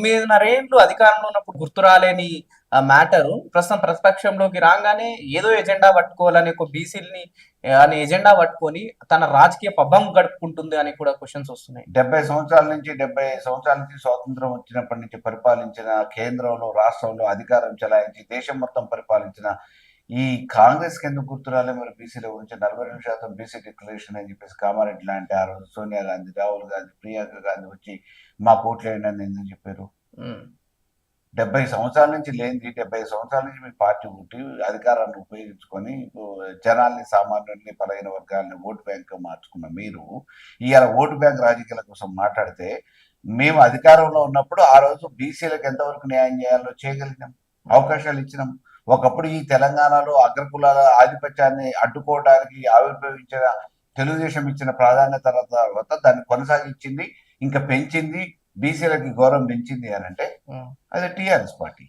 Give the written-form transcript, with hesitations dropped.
9.5 ఏళ్ళు అధికారంలో ఉన్నప్పుడు గుర్తు రాలేని మ్యాటరు ప్రస్తుతం ప్రతిపక్షంలోకి రాగానే ఏదో ఎజెండా పట్టుకోవాలని ఒక బీసీలని అనే ఎజెండా పట్టుకొని తన రాజకీయ పబ్బం గడుపుకుంటుంది అని కూడా క్వశ్చన్స్ వస్తున్నాయి. 70 సంవత్సరాల నుంచి స్వాతంత్రం వచ్చినప్పటి నుంచి పరిపాలించిన కేంద్రంలో రాష్ట్రంలో అధికారం చెలాయించి దేశం మొత్తం పరిపాలించిన ఈ కాంగ్రెస్ కింద గుర్తురాలే మరి బీసీల గురించి 42% బీసీ డిక్లరేషన్ అని చెప్పేసి కామారెడ్డి లాంటి ఆ రోజు సోనియా గాంధీ, రాహుల్ గాంధీ, ప్రియాంక గాంధీ వచ్చి మా కోట్లేయండి అని ఎందుకు చెప్పారు? 70 సంవత్సరాల నుంచి లేనిది 75 సంవత్సరాల నుంచి మీ పార్టీ పుట్టి అధికారాన్ని ఉపయోగించుకొని జనాల్ని, సామాన్యుల్ని, బలహీన వర్గాలని ఓటు బ్యాంక్ మార్చుకున్న మీరు ఇవాళ ఓటు బ్యాంక్ రాజకీయాల కోసం మాట్లాడితే మేము అధికారంలో ఉన్నప్పుడు ఆ రోజు బీసీలకు ఎంతవరకు న్యాయం చేయాలో చేయగలిగినాం, అవకాశాలు ఇచ్చినాం. ఒకప్పుడు ఈ తెలంగాణలో అగ్రకులాల ఆధిపత్యాన్ని అడ్డుకోవడానికి ఆవిర్భవించిన తెలుగుదేశం ఇచ్చిన ప్రాధాన్యత తర్వాత దాన్ని కొనసాగించింది, ఇంకా పెంచింది, బీసీలకి గౌరవం పెంచింది అని అంటే అది టీఆర్ఎస్ పార్టీ.